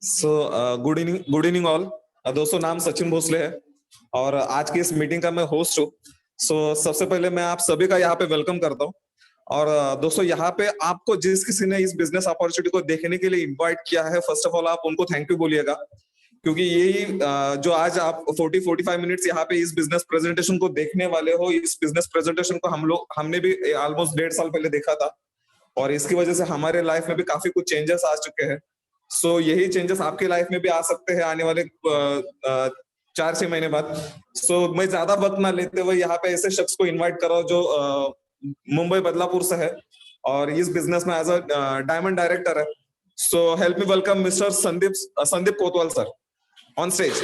So good evening all. दोस्तों, नाम सचिन भोसले है और आज की इस मीटिंग का मैं होस्ट हूँ। सबसे पहले मैं आप सभी का यहाँ पे वेलकम करता हूँ। और दोस्तों, यहाँ पे आपको जिस किसी ने इस बिजनेस अपॉर्चुनिटी को देखने के लिए इनवाइट किया है, फर्स्ट ऑफ ऑल आप उनको थैंक यू बोलिएगा, क्योंकि यही जो आज आप 40-45 मिनट्स यहाँ पे इस बिजनेस प्रेजेंटेशन को देखने वाले हो, इस बिजनेस प्रेजेंटेशन को हमने भी ऑलमोस्ट 1.5 साल पहले देखा था और इसकी वजह से हमारे लाइफ में भी काफी कुछ चेंजेस आ चुके हैं। यही चेंजेस आपके लाइफ में भी आ सकते हैं आने वाले 4-6 महीने बाद। मैं ज्यादा वक्त ना लेते हुए यहाँ पे ऐसे शख्स को इनवाइट कर रहा हूँ जो मुंबई बदलापुर से है और इस बिजनेस में एज अ डायमंड डायरेक्टर है। Help me welcome mister Sandeep Kotwal sir on stage.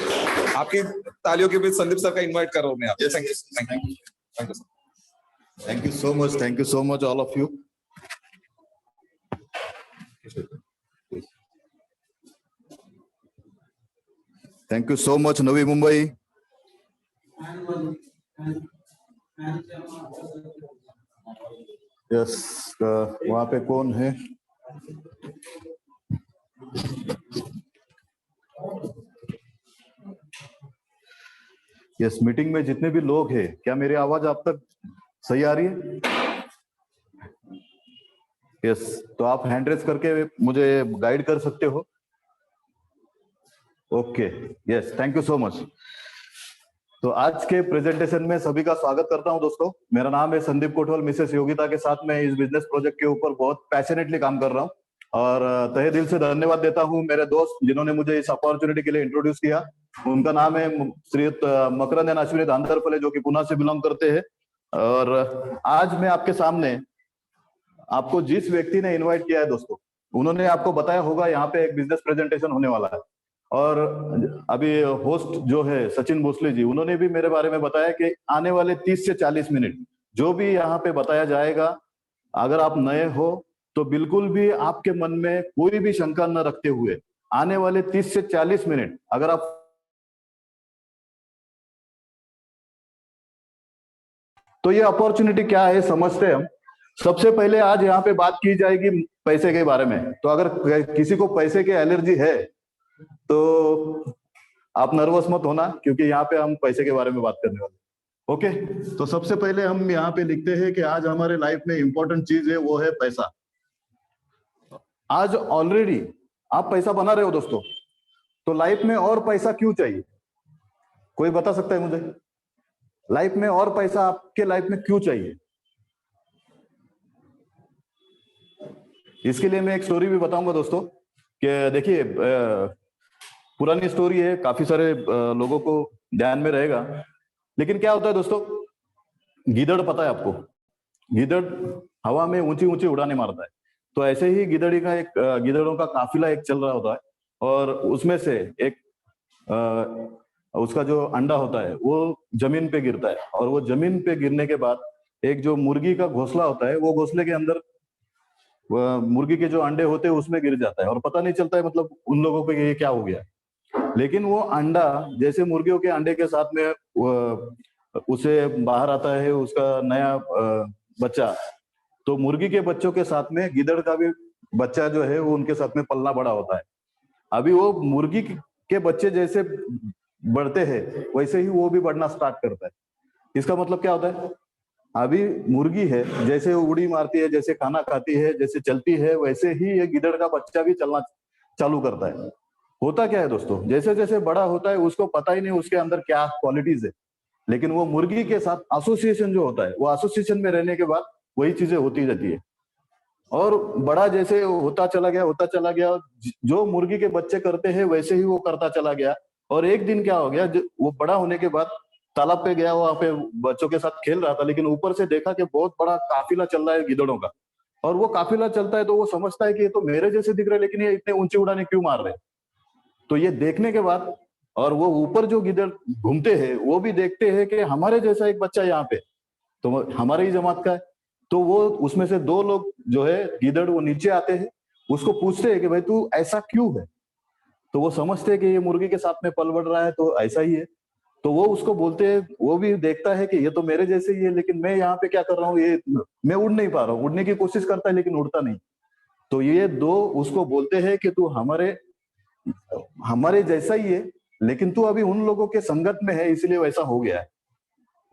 आपकी तालियों के बीच संदीप सर का इनवाइट कर रहा हूँ मैं आपको। Thank you sir. Thank you so much. Thank you so much, all of you. Thank you so much, Navi Mumbai. Yes, वहाँ पे कौन है? यस, मीटिंग में जितने भी लोग हैं, क्या मेरी आवाज आप तक सही आ रही है? यस, तो आप हैंड रेस करके मुझे गाइड कर सकते हो। Okay, yes, thank you so much. तो आज के प्रेजेंटेशन में सभी का स्वागत करता हूं दोस्तों। मेरा नाम है संदीप कोटवाल। मिसेस योगिता के साथ मैं इस बिजनेस प्रोजेक्ट के ऊपर बहुत पैशनेटली काम कर रहा हूं और तहे दिल से धन्यवाद देता हूं मेरे दोस्त जिन्होंने मुझे इस अपॉर्चुनिटी के लिए इंट्रोड्यूस किया। उनका नाम है श्रीयुत मकरंद एंड अश्विनी धांधरफले, जो कि पुणे से बिलोंग करते हैं। और आज मैं आपके सामने आपको जिस व्यक्ति ने इन्वाइट किया है दोस्तों, उन्होंने आपको बताया होगा यहाँ पे एक बिजनेस प्रेजेंटेशन होने वाला है। और अभी होस्ट जो है सचिन भोसले जी, उन्होंने भी मेरे बारे में बताया कि आने वाले 30 से 40 मिनट जो भी यहाँ पे बताया जाएगा, अगर आप नए हो तो बिल्कुल भी आपके मन में कोई भी शंका न रखते हुए आने वाले 30 से 40 मिनट अगर आप तो ये अपॉर्चुनिटी क्या है समझते हैं हम। सबसे पहले आज यहाँ पे बात की जाएगी पैसे के बारे में। तो अगर किसी को पैसे की एलर्जी है तो आप नर्वस मत होना, क्योंकि यहाँ पे हम पैसे के बारे में बात करने वाले। ओके, तो सबसे पहले हम यहाँ पे लिखते हैं कि आज हमारे लाइफ में इंपॉर्टेंट चीज है, वो है पैसा। आज ऑलरेडी आप पैसा बना रहे हो दोस्तों, तो लाइफ में और पैसा क्यों चाहिए? कोई बता सकता है मुझे? लाइफ में और पैसा आपके लाइफ में क्यों चाहिए? इसके लिए मैं एक स्टोरी भी बताऊंगा दोस्तों कि देखिए, पुरानी स्टोरी है, काफी सारे लोगों को ध्यान में रहेगा। लेकिन क्या होता है दोस्तों, गीदड़ पता है आपको? गीदड़ हवा में ऊंची ऊंची उड़ाने मारता है। तो ऐसे ही गिदड़ी का एक गिदड़ों का काफिला एक चल रहा होता है और उसमें से एक उसका जो अंडा होता है वो जमीन पे गिरता है और वो जमीन पे गिरने के बाद एक जो मुर्गी का घोंसला होता है, वो घोंसले के अंदर मुर्गी के जो अंडे होते हैं उसमें गिर जाता है और पता नहीं चलता है मतलब उन लोगों को ये क्या हो गया। लेकिन वो अंडा जैसे मुर्गियों के अंडे के साथ में उसे बाहर आता है उसका नया बच्चा, तो मुर्गी के बच्चों के साथ में गिदड़ का भी बच्चा जो है वो उनके साथ में पलना बड़ा होता है। अभी वो मुर्गी के बच्चे जैसे बढ़ते हैं वैसे ही वो भी बढ़ना स्टार्ट करता है। इसका मतलब क्या होता है? अभी मुर्गी है, जैसे वो उड़ी मारती है, जैसे खाना खाती है, जैसे चलती है, वैसे ही ये गिदड़ का बच्चा भी चलना चालू करता है। होता क्या है दोस्तों, जैसे जैसे बड़ा होता है उसको पता ही नहीं उसके अंदर क्या क्वालिटीज है, लेकिन वो मुर्गी के साथ एसोसिएशन जो होता है, वो एसोसिएशन में रहने के बाद वही चीजें होती रहती है। और बड़ा जैसे होता चला गया, जो मुर्गी के बच्चे करते हैं वैसे ही वो करता चला गया। और एक दिन क्या हो गया, वो बड़ा होने के बाद तालाब पे गया, वहां पे बच्चों के साथ खेल रहा था, लेकिन ऊपर से देखा कि बहुत बड़ा काफिला चल रहा है गिदड़ों का। और वो काफिला चलता है तो वो समझता है कि ये तो मेरे जैसे दिख रहे हैं, लेकिन ये इतने ऊंचे उड़ाने क्यों मार रहे हैं। तो ये देखने के बाद और वो ऊपर जो गिदड़ घूमते हैं वो भी देखते हैं कि हमारे जैसा एक बच्चा यहाँ पे, तो हमारे ही जमात का है। तो वो उसमें से 2 लोग जो है गिदड़, वो नीचे आते हैं, उसको पूछते हैं कि भाई तू ऐसा क्यों है। तो वो समझते हैं कि ये मुर्गी के साथ में पल बढ़ रहा है तो ऐसा ही है। तो वो उसको बोलते हैं, वो भी देखता है कि ये तो मेरे जैसे ही है, लेकिन मैं यहाँ पे क्या कर रहा हूँ, ये मैं उड़ नहीं पा रहा हूँ। उड़ने की कोशिश करता है लेकिन उड़ता नहीं। तो ये 2 उसको बोलते हैं कि तू हमारे हमारे जैसा ही है, लेकिन तू अभी उन लोगों के संगत में है इसलिए वैसा हो गया है,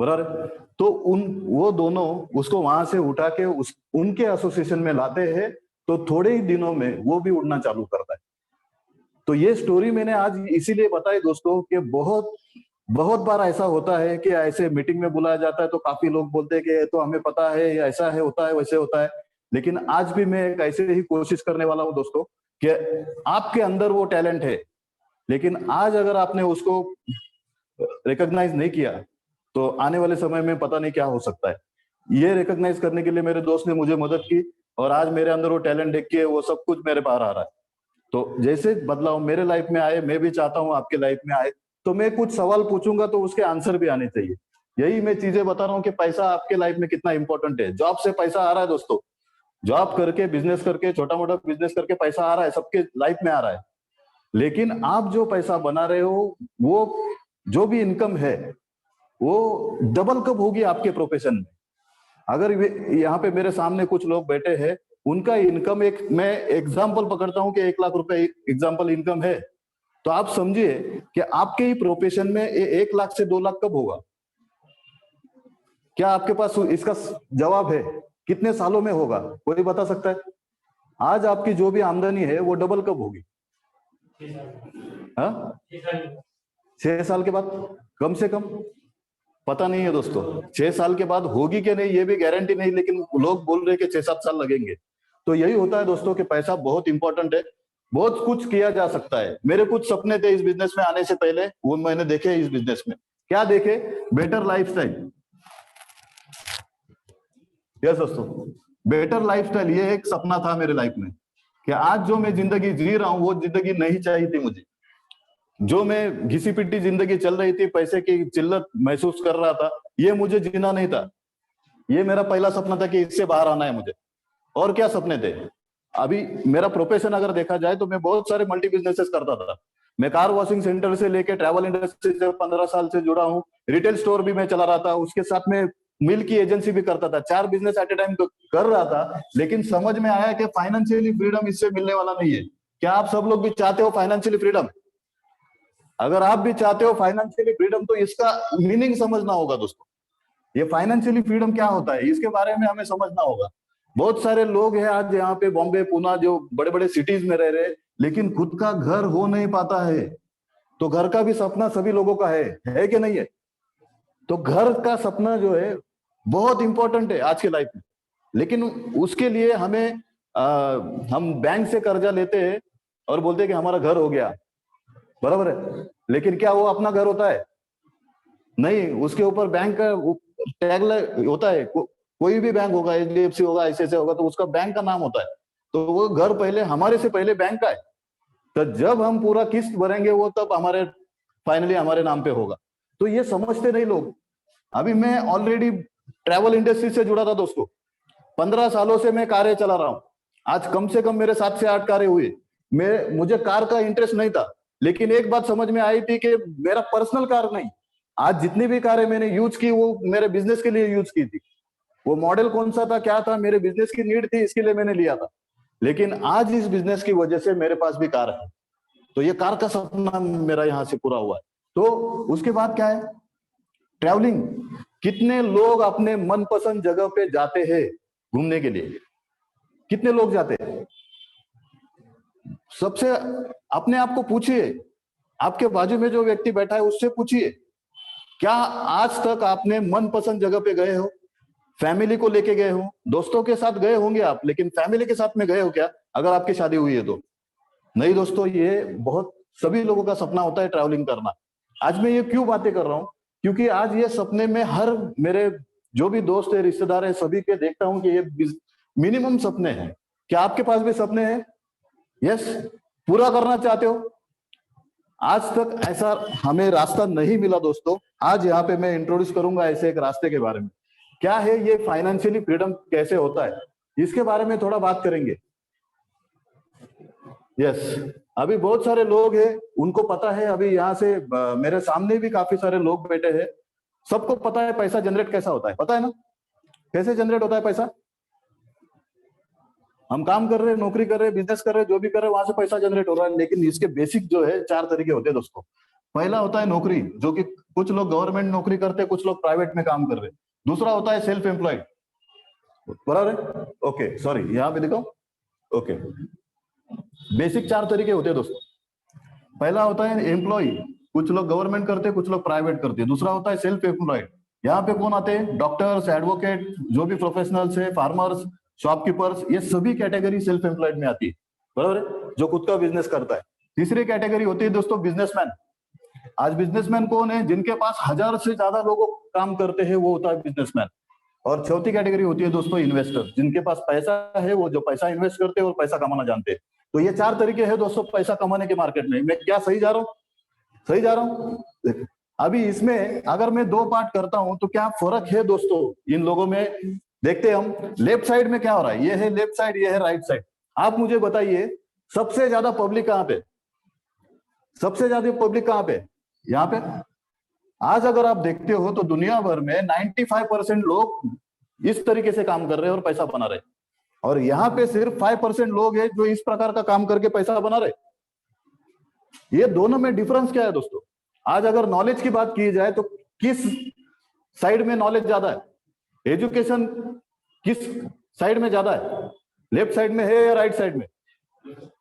बराबर। तो वो दोनों उसको वहां से उठा के उनके एसोसिएशन में लाते हैं, तो थोड़े ही दिनों में वो भी उड़ना चालू करता है। तो ये स्टोरी मैंने आज इसीलिए बताई दोस्तों कि बहुत बहुत बार ऐसा होता है कि ऐसे मीटिंग में बुलाया जाता है तो काफी लोग बोलते हैं कि तो हमें पता है ऐसा है, होता है, वैसे होता है। लेकिन आज भी मैं एक ऐसे ही कोशिश करने वाला हूं दोस्तों कि आपके अंदर वो टैलेंट है, लेकिन आज अगर आपने उसको रिकॉग्नाइज नहीं किया तो आने वाले समय में पता नहीं क्या हो सकता है। ये रिकॉग्नाइज करने के लिए मेरे दोस्त ने मुझे मदद की, और आज मेरे अंदर वो टैलेंट देख के वो सब कुछ मेरे बाहर आ रहा है। तो जैसे बदलाव मेरे लाइफ में आए, मैं भी चाहता हूं आपके लाइफ में आए। तो मैं कुछ सवाल पूछूंगा तो उसके आंसर भी आने चाहिए। यही मैं चीजें बता रहा हूँ कि पैसा आपके लाइफ में कितना इंपॉर्टेंट है। जॉब से पैसा आ रहा है दोस्तों, जॉब करके, बिजनेस करके, छोटा मोटा बिजनेस करके पैसा आ रहा है, सबके लाइफ में आ रहा है। लेकिन आप जो पैसा बना रहे हो, वो जो भी इनकम है वो डबल कब होगी आपके प्रोफेशन में। अगर यहाँ पे मेरे सामने कुछ लोग बैठे हैं, उनका इनकम, एक मैं एग्जांपल पकड़ता हूं कि 1 लाख रुपए एग्जांपल इनकम है, तो आप समझिए कि आपके ही प्रोफेशन में 1 लाख से 2 लाख कब होगा। क्या आपके पास इसका जवाब है? कितने सालों में होगा? कोई बता सकता है? आज आपकी जो भी आमदनी है वो डबल कब होगी? 6 साल के बाद कम से कम। पता नहीं है दोस्तों 6 साल के बाद होगी कि नहीं, ये भी गारंटी नहीं, लेकिन लोग बोल रहे हैं कि 6-7 साल लगेंगे। तो यही होता है दोस्तों कि पैसा बहुत इंपॉर्टेंट है। बहुत कुछ किया जा सकता है। मेरे कुछ सपने थे इस बिजनेस में आने से पहले, वो मैंने देखे इस बिजनेस में। क्या देखे? Better lifestyle. यस दोस्तों, बेटर लाइफस्टाइल, ये एक सपना था मेरे लाइफ में कि आज जो मैं जिंदगी जी रहा हूं वो जिंदगी नहीं चाहिए थी मुझे। जो मैं घिसी पिटी जिंदगी चल रही थी, पैसे की किल्लत महसूस कर रहा था, ये मुझे जीना नहीं था। ये मेरा पहला सपना था कि इससे बाहर आना है मुझे। और क्या सपने थे? अभी मेरा प्रोफेशन अगर देखा जाए तो मैं बहुत सारे मल्टी बिजनेसेस करता था। मैं कार वॉशिंग सेंटर से लेके ट्रैवल इंडस्ट्री से 15 साल से जुड़ा हूँ। रिटेल स्टोर भी मैं चला रहा था, उसके साथ में मिल की एजेंसी भी करता था। 4 बिजनेस एट ए टाइम कर रहा था। लेकिन समझ में आया कि फाइनेंशियली फ्रीडम इससे मिलने वाला नहीं है। क्या आप सब लोग भी चाहते हो फाइनेंशियली फ्रीडम? अगर आप भी चाहते हो फाइनेंशियली फ्रीडम तो इसका मीनिंग समझना होगा दोस्तों। ये फाइनेंशियली फ्रीडम क्या होता है, इसके बारे में हमें समझना होगा। बहुत सारे लोग हैं आज यहाँ पे बॉम्बे, पुणे, जो बड़े बड़े सिटीज में रह रहे, लेकिन खुद का घर हो नहीं पाता है। तो घर का भी सपना सभी लोगों का है कि नहीं है? तो घर का सपना जो है बहुत इंपॉर्टेंट है आज के लाइफ में। लेकिन उसके लिए हम बैंक से कर्जा लेते हैं और बोलते हैं कि हमारा घर हो गया, बराबर है। लेकिन क्या वो अपना घर होता है? नहीं, उसके ऊपर बैंक का टैग होता है। कोई भी बैंक होगा, HDFC होगा, ICICI होगा, तो उसका बैंक का नाम होता है। तो वो घर पहले हमारे से पहले बैंक का है। तो जब हम पूरा किस्त भरेंगे वो तब फाइनली हमारे नाम पे होगा। तो ये समझते नहीं लोग। अभी मैं ऑलरेडी ट्रैवल इंडस्ट्री से जुड़ा था दोस्तों। 15 सालों से मैं कारें चला रहा हूं। आज कम से कम मेरे 7 से 8 कारें हुई। मुझे कार का इंटरेस्ट नहीं था, लेकिन एक बात समझ में आई थी कि मेरा पर्सनल कार नहीं, आज जितनी भी कारें मैंने यूज की वो मेरे बिजनेस के लिए यूज की थी। वो मॉडल कौन सा था, क्या था, मेरे बिजनेस की नीड थी, इसके लिए मैंने लिया था। लेकिन आज इस बिजनेस की वजह से मेरे पास भी कार है। तो ये कार का सपना मेरा यहाँ से पूरा हुआ है। तो उसके बाद क्या है? ट्रैवलिंग। कितने लोग अपने मनपसंद जगह पे जाते हैं घूमने के लिए? कितने लोग जाते हैं? सबसे अपने आप को पूछिए, आपके बाजू में जो व्यक्ति बैठा है उससे पूछिए, क्या आज तक आपने मनपसंद जगह पे गए हो? फैमिली को लेके गए हो? दोस्तों के साथ गए होंगे आप, लेकिन फैमिली के साथ में गए हो क्या, अगर आपकी शादी हुई है तो? नहीं दोस्तों, ये बहुत सभी लोगों का सपना होता है ट्रैवलिंग करना। आज मैं ये क्यों बातें कर रहा हूं? क्योंकि आज ये सपने में हर मेरे जो भी दोस्त है, रिश्तेदार है, सभी के देखता हूं कि ये मिनिमम सपने हैं। क्या आपके पास भी सपने हैं? यस, पूरा करना चाहते हो? आज तक ऐसा हमें रास्ता नहीं मिला दोस्तों। आज यहाँ पे मैं इंट्रोड्यूस करूंगा ऐसे एक रास्ते के बारे में। क्या है ये फाइनेंशियली फ्रीडम, कैसे होता है, इसके बारे में थोड़ा बात करेंगे। यस, अभी बहुत सारे लोग हैं, उनको पता है। अभी यहाँ से मेरे सामने भी काफी सारे लोग बैठे हैं। सबको पता है पैसा जनरेट कैसा होता है, पता है ना? कैसे जनरेट होता है पैसा? हम काम कर रहे हैं, नौकरी कर रहे हैं, बिजनेस कर रहे हैं, जो भी कर रहे हैं वहां से पैसा जनरेट हो रहा है। लेकिन इसके बेसिक जो है 4 तरीके होते हैं दोस्तों। पहला होता है नौकरी, जो कि कुछ लोग गवर्नमेंट नौकरी करते हैं, कुछ लोग प्राइवेट में काम कर रहे हैं। दूसरा होता है सेल्फ एम्प्लॉयड, बराबर है? ओके, सॉरी, यहाँ पे देखो। ओके, बेसिक 4 तरीके होते हैं दोस्तों। पहला होता है एम्प्लॉय, कुछ लोग गवर्नमेंट करते हैं, कुछ लोग प्राइवेट करते हैं। दूसरा होता है सेल्फ एम्प्लॉयड, यहाँ पे कौन आते हैं? डॉक्टर्स, एडवोकेट, जो भी प्रोफेशनल्स है, फार्मर्स, शॉपकीपर्स, ये सभी कैटेगरी सेल्फ एम्प्लॉयड में आती है, बराबर है, जो खुद का बिजनेस करता है। तीसरी कैटेगरी होती है दोस्तों बिजनेसमैन। आज बिजनेसमैन कौन है? जिनके पास 1000 से ज्यादा लोग काम करते हैं, वो होता है बिजनेसमैन। और चौथी कैटेगरी होती है दोस्तों इन्वेस्टर, जिनके पास पैसा है, वो जो पैसा इन्वेस्ट करते हैं और पैसा कमाना जानते हैं। तो ये 4 तरीके हैं दोस्तों पैसा कमाने के मार्केट में। मैं क्या सही जा रहा हूँ? सही जा रहा हूँ? अभी इसमें अगर मैं 2 पार्ट करता हूं तो क्या फर्क है दोस्तों इन लोगों में? देखते हैं हम। लेफ्ट साइड में क्या हो रहा है, ये है लेफ्ट साइड, ये है राइट साइड। आप मुझे बताइए सबसे ज्यादा पब्लिक कहां पे? सबसे ज्यादा पब्लिक कहां पे? यहाँ पे। आज अगर आप देखते हो तो दुनिया भर में 95% लोग इस तरीके से काम कर रहे हैं और पैसा बना रहे हैं, और यहाँ पे सिर्फ 5% लोग हैं जो इस प्रकार का काम करके पैसा बना रहे। ये दोनों में डिफरेंस क्या है दोस्तों? आज अगर नॉलेज की बात की जाए तो किस साइड में नॉलेज ज्यादा है? एजुकेशन किस साइड में ज्यादा है? लेफ्ट साइड में है या राइट साइड में?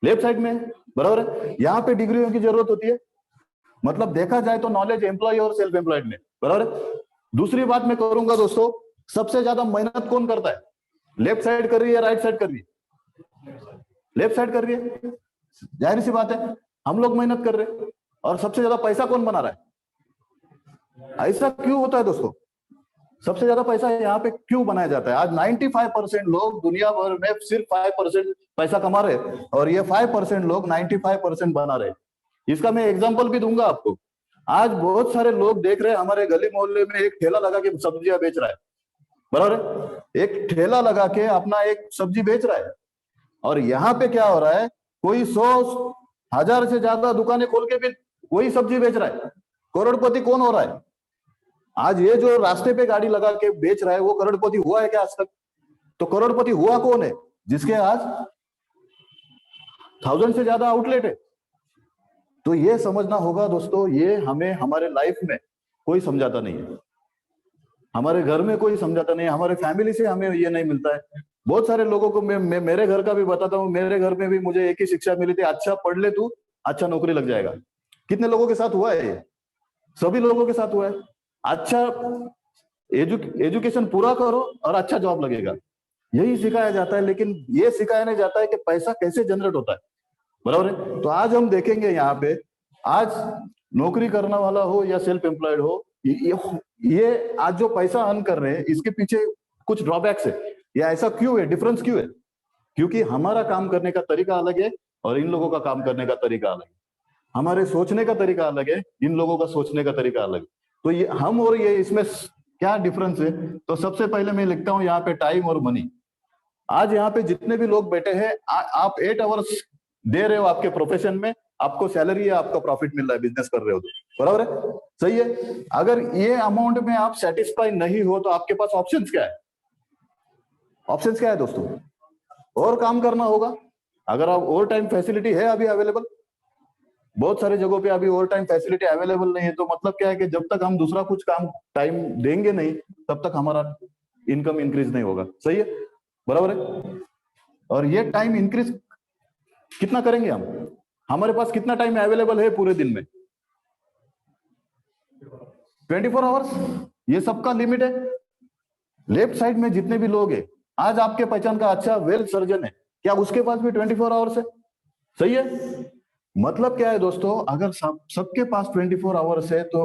लेफ्ट साइड में, बराबर है। यहाँ पे डिग्रियों की जरूरत होती है, मतलब देखा जाए तो नॉलेज एम्प्लॉय और सेल्फ एम्प्लॉयड में, बराबर है। दूसरी बात मैं करूंगा दोस्तों, सबसे ज्यादा मेहनत कौन करता है? लेफ्ट साइड कर रही है, राइट साइड कर रही है? लेफ्ट साइड कर रही है, जाहिर सी बात है, हम लोग मेहनत कर रहे हैं। और सबसे ज्यादा पैसा कौन बना रहा है? ऐसा क्यों होता है दोस्तों? सबसे ज्यादा पैसा यहाँ पे क्यों बनाया जाता है? आज 95% लोग दुनिया भर में सिर्फ 5% पैसा कमा रहे हैं, और ये 5% लोग 95% बना रहे हैं। इसका मैं एग्जांपल भी दूंगा आपको। आज बहुत सारे लोग देख रहे हैं, हमारे गली मोहल्ले में एक ठेला लगा के सब्जियां बेच रहा है, बराबर है। एक ठेला लगा के अपना एक सब्जी बेच रहा है, और यहाँ पे क्या हो रहा है, कोई 100 1000 से ज्यादा दुकानें खोल के भी वही सब्जी बेच रहा है। करोड़पति कौन हो रहा है? आज ये जो रास्ते पे गाड़ी लगा के बेच रहा है, वो करोड़पति हुआ है क्या आज तक? तो करोड़पति हुआ कौन है? जिसके आज 1000 से ज्यादा आउटलेट है। तो ये समझना होगा दोस्तों, ये हमें हमारे लाइफ में कोई समझाता नहीं है, हमारे घर में कोई समझाता नहीं है, हमारे फैमिली से हमें ये नहीं मिलता है। बहुत सारे लोगों को मैं मेरे घर का भी बताता हूँ, मेरे घर में भी मुझे एक ही शिक्षा मिली थी, अच्छा पढ़ ले तू, अच्छा नौकरी लग जाएगा। कितने लोगों के साथ हुआ है ये? सभी लोगों के साथ हुआ है। अच्छा एजुकेशन पूरा करो और अच्छा जॉब लगेगा, यही सिखाया जाता है। लेकिन ये सिखाया नहीं जाता है कि पैसा कैसे जनरेट होता है, बराबर है। तो आज हम देखेंगे यहाँ पे, आज नौकरी करने वाला हो या सेल्फ एम्प्लॉयड हो, ये आज जो पैसा अर्न कर रहे हैं इसके पीछे कुछ ड्रॉबैक्स है। या ऐसा क्यों है, डिफरेंस क्यों है? क्योंकि हमारा काम करने का तरीका अलग है और इन लोगों का काम करने का तरीका अलग है। हमारे सोचने का तरीका अलग है, इन लोगों का सोचने का तरीका अलग है। तो ये हम और ये इसमें क्या डिफरेंस है? तो सबसे पहले मैं लिखता हूं यहाँ पे टाइम और मनी। आज यहाँ पे जितने भी लोग बैठे हैं, आप 8 आवर्स दे रहे हो आपके प्रोफेशन में, आपको सैलरी है, आपका प्रॉफिट मिल रहा है, बिजनेस कर रहे हो तो, बराबर है, सही है। अगर ये अमाउंट में आप सेटिस्फाई नहीं हो तो आपके पास ऑप्शंस क्या है? ऑप्शंस क्या है दोस्तों? और काम करना होगा। अगर आप ओवर टाइम फैसिलिटी है अभी अवेलेबल, बहुत सारे जगहों पे अभी ओवर टाइम फैसिलिटी अवेलेबल नहीं है, तो मतलब क्या है कि जब तक हम दूसरा कुछ काम टाइम देंगे नहीं, तब तक हमारा इनकम इंक्रीज नहीं होगा, सही है, बराबर है। और ये टाइम इंक्रीज कितना करेंगे हम? हमारे पास कितना टाइम अवेलेबल है पूरे दिन में? 24 आवर्स, ये सबका लिमिट है। लेफ्ट साइड में जितने भी लोग हैं, आज आपके पहचान का अच्छा वेल सर्जन है, क्या उसके पास भी 24 आवर्स है? सही है। मतलब क्या है दोस्तों, अगर सबके पास 24 आवर्स है तो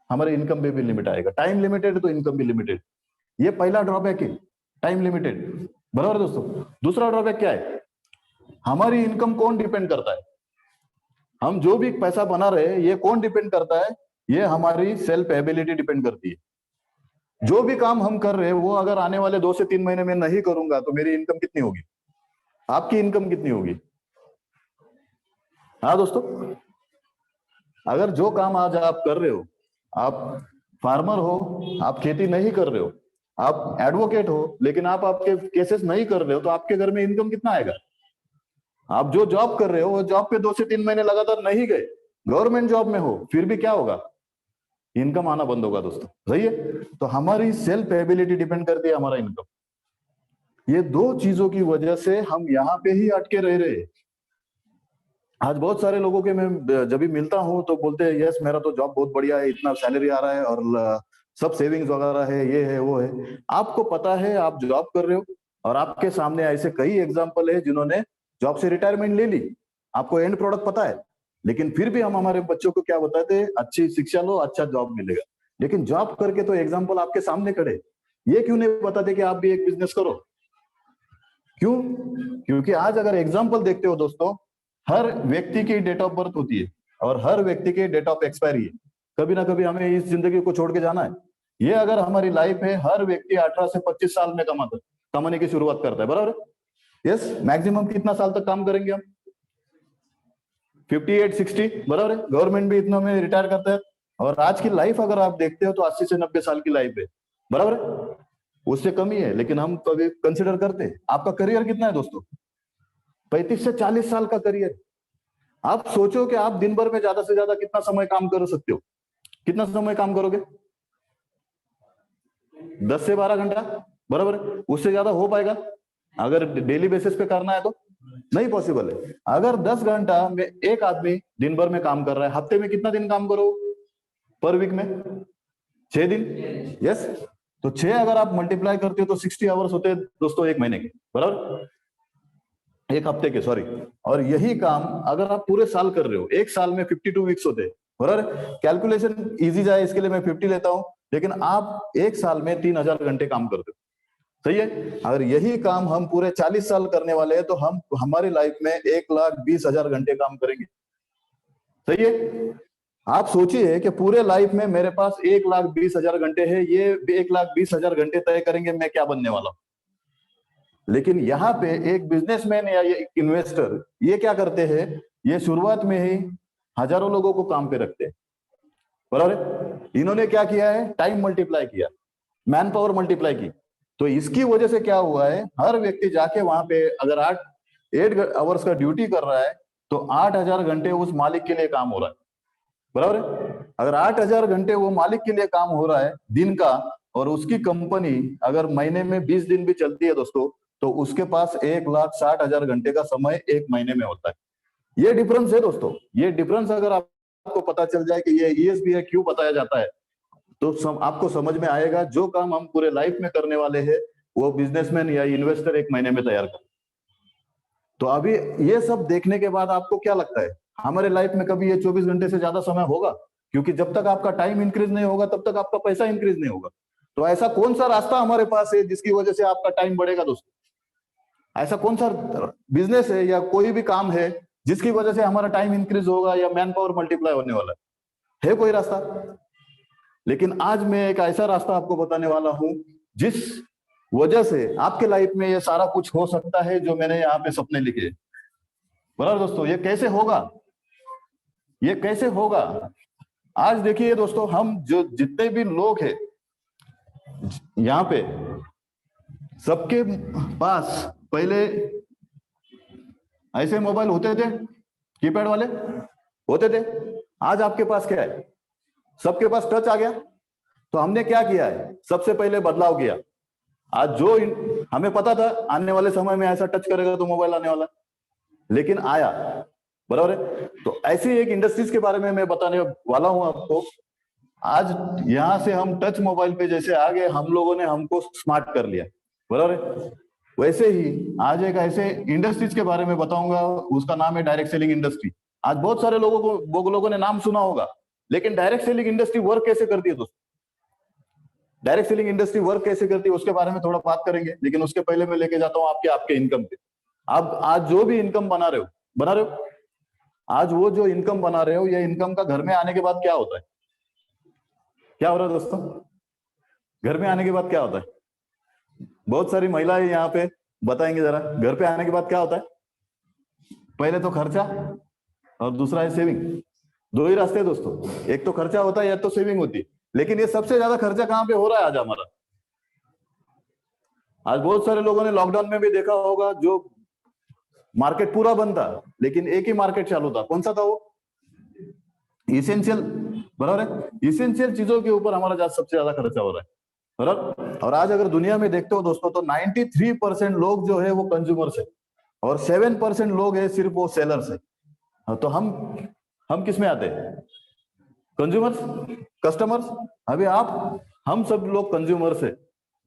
हमारे इनकम पे भी लिमिट आएगा। टाइम लिमिटेड तो इनकम भी लिमिटेड, ये पहला ड्रॉबैक है, टाइम लिमिटेड, बराबर दोस्तों। दूसरा ड्रॉबैक क्या है? हमारी इनकम कौन डिपेंड करता है? हम जो भी पैसा बना रहे हैं, ये कौन डिपेंड करता है? ये हमारी सेल्फ एबिलिटी डिपेंड करती है। जो भी काम हम कर रहे हैं, वो अगर आने वाले 2 से 3 महीने में नहीं करूंगा तो मेरी इनकम कितनी होगी? आपकी इनकम कितनी होगी? हाँ दोस्तों, अगर जो काम आज आप कर रहे हो, आप फार्मर हो, आप खेती नहीं कर रहे हो, आप एडवोकेट हो लेकिन आप आपके केसेस नहीं कर रहे हो, तो आपके घर में इनकम कितना आएगा? आप जो जॉब कर रहे हो वो जॉब पे 2 से 3 महीने लगातार नहीं गए, गवर्नमेंट जॉब में हो, फिर भी क्या होगा? इनकम आना बंद होगा दोस्तों, सही है? तो हमारी सेल्फ एबिलिटी डिपेंड करती है हमारा इनकम। ये दो चीजों की वजह से हम यहाँ पे ही अटके रह रहे हैं। आज बहुत सारे लोगों के मैं जब भी मिलता हूँ तो बोलते हैं यस मेरा तो जॉब बहुत बढ़िया है, इतना सैलरी आ रहा है और सब सेविंग्स वगैरह है, ये है वो है। आपको पता है आप जॉब कर रहे हो और आपके सामने ऐसे कई एग्जांपल है जिन्होंने जॉब से रिटायरमेंट ले ली, आपको एंड प्रोडक्ट पता है, लेकिन फिर भी हम हमारे बच्चों को क्या बताते हैं? अच्छी शिक्षा लो, अच्छा जॉब मिलेगा। लेकिन जॉब करके तो एग्जाम्पल आपके सामने खड़े, ये क्यों नहीं बताते कि आप भी एक बिजनेस करो? क्यों? क्योंकि आज अगर एग्जाम्पल देखते हो दोस्तों, हर व्यक्ति की डेट ऑफ बर्थ होती है और हर व्यक्ति की डेट ऑफ एक्सपायरी है। कभी ना कभी हमें इस जिंदगी को छोड़ के जाना है। ये अगर हमारी लाइफ है, हर व्यक्ति 18 से 25 साल में कमाने की शुरुआत करता है, बराबर? यस, मैक्सिमम कितना साल तक काम करेंगे हम? 58, 60, बराबर है? गवर्नमेंट भी इतना में रिटायर करता है। और आज की लाइफ अगर आप देखते हो तो 80 से 90 साल की लाइफ है, बराबर है? उससे कम ही है, लेकिन हम कभी कंसिडर करते हैं। आपका करियर कितना है दोस्तों? 35 से 40 साल का करियर। आप सोचो कि आप दिन भर में ज्यादा से ज्यादा कितना समय काम कर सकते हो? कितना समय काम करोगे? 10 से 12 घंटा, बराबर है? उससे ज्यादा हो पाएगा अगर डेली बेसिस पे करना है तो? नहीं पॉसिबल है। अगर 10 घंटा में एक आदमी दिन भर में काम कर रहा है, हफ्ते में कितना दिन काम करो? पर वीक में 6 दिन। यस, तो 6 अगर आप मल्टीप्लाई करते हो तो 60 आवर्स होते हैं दोस्तों एक महीने के, बराबर? एक हफ्ते के, सॉरी। और यही काम अगर आप पूरे साल कर रहे हो, एक साल में 52 वीक्स होते हैं, बराबर? कैलकुलेशन इजी जाए इसके लिए मैं 50 लेता हूं, लेकिन आप एक साल में 3000 घंटे काम करते हो, सही है? अगर यही काम हम पूरे 40 साल करने वाले हैं तो हम हमारी लाइफ में 1,20,000 घंटे काम करेंगे, सही है? आप सोचिए कि पूरे लाइफ में मेरे पास 1,20,000 घंटे है, ये 1,20,000 घंटे तय करेंगे मैं क्या बनने वाला हूं। लेकिन यहाँ पे एक बिजनेसमैन या एक इन्वेस्टर ये क्या करते हैं? ये शुरुआत में ही हजारों लोगों को काम पे रखते हैं, बराबर? इन्होंने क्या किया है? टाइम मल्टीप्लाई किया, मैन पावर मल्टीप्लाई की। तो इसकी वजह से क्या हुआ है? हर व्यक्ति जाके वहां पे अगर 8 आवर्स का ड्यूटी कर रहा है तो 8,000 घंटे उस मालिक के लिए काम हो रहा है, बराबर है? अगर 8,000 घंटे वो मालिक के लिए काम हो रहा है दिन का, और उसकी कंपनी अगर महीने में 20 दिन भी चलती है दोस्तों, तो उसके पास 1,60,000 घंटे का समय एक महीने में होता है। ये डिफरेंस है दोस्तों। ये डिफरेंस अगर आपको पता चल जाए कि ये ESBI क्यों बताया जाता है, तो आपको समझ में आएगा जो काम हम पूरे लाइफ में करने वाले हैं वो बिजनेसमैन या इन्वेस्टर एक महीने में तैयार कर। तो अभी ये सब देखने के बाद आपको क्या लगता है हमारे लाइफ में कभी ये 24 घंटे से ज्यादा समय होगा? क्योंकि जब तक आपका टाइम इंक्रीज नहीं होगा तब तक आपका पैसा इंक्रीज नहीं होगा। तो ऐसा कौन सा रास्ता हमारे पास है जिसकी वजह से आपका टाइम बढ़ेगा दोस्तों? ऐसा कौन सा बिजनेस है या कोई भी काम है जिसकी वजह से हमारा टाइम इंक्रीज होगा या मैन पावर मल्टीप्लाई होने वाला है कोई रास्ता? लेकिन आज मैं एक ऐसा रास्ता आपको बताने वाला हूं जिस वजह से आपके लाइफ में ये सारा कुछ हो सकता है जो मैंने यहाँ पे सपने लिखे, बराबर दोस्तों? ये कैसे होगा? ये कैसे होगा? आज देखिए दोस्तों, हम जो जितने भी लोग हैं यहाँ पे, सबके पास पहले ऐसे मोबाइल होते थे, कीपैड वाले होते थे। आज आपके पास क्या है? सबके पास टच आ गया। तो हमने क्या किया है? सबसे पहले बदलाव किया। आज जो हमें पता था आने वाले समय में ऐसा टच करेगा तो मोबाइल आने वाला, लेकिन आया, बराबर है? तो ऐसी एक इंडस्ट्रीज के बारे में मैं बताने वाला हूं आपको। आज यहां से हम टच मोबाइल पे जैसे आ गए, हम लोगों ने हमको स्मार्ट कर लिया, बराबर है? वैसे ही आज एक ऐसे इंडस्ट्रीज के बारे में बताऊंगा, उसका नाम है डायरेक्ट सेलिंग इंडस्ट्री। आज बहुत सारे लोगों ने नाम सुना होगा, लेकिन डायरेक्ट सेलिंग इंडस्ट्री वर्क कैसे करती है दोस्तों? डायरेक्ट सेलिंग इंडस्ट्री वर्क कैसे करती है उसके बारे में थोड़ा बात करेंगे, लेकिन उसके पहले मैं लेके जाता हूं आपके इनकम पे। आप आज जो भी इनकम बना रहे हो, आज वो जो इनकम बना रहे हो, ये इनकम का घर में आने के बाद क्या होता है? क्या हो रहा है दोस्तों? घर में आने के बाद क्या होता है? बहुत सारी महिलाएं यहाँ पे बताएंगे जरा, घर पे आने के बाद क्या होता है? पहले तो खर्चा और दूसरा है सेविंग। दो ही रास्ते हैं दोस्तों, एक तो खर्चा होता है या तो सेविंग होती है। लेकिन ये सबसे ज्यादा खर्चा कहाँ पे हो रहा है आज हमारा? आज बहुत सारे लोगों ने लॉकडाउन में भी देखा होगा, जो मार्केट पूरा बंद था लेकिन एक ही मार्केट चालू था, कौन सा था वो? इसेंशियल, बराबर है। इसेंशियल चीजों के ऊपर हमारा सबसे ज्यादा खर्चा हो रहा है, बराबर। और आज अगर दुनिया में देखते हो दोस्तों, तो 93% लोग जो है वो कंज्यूमर्स है और 7% लोग है सिर्फ वो सेलर्स है। तो हम किस में आते हैं? Consumers, customers. अभी हम सब लोग कंज्यूमर्स है।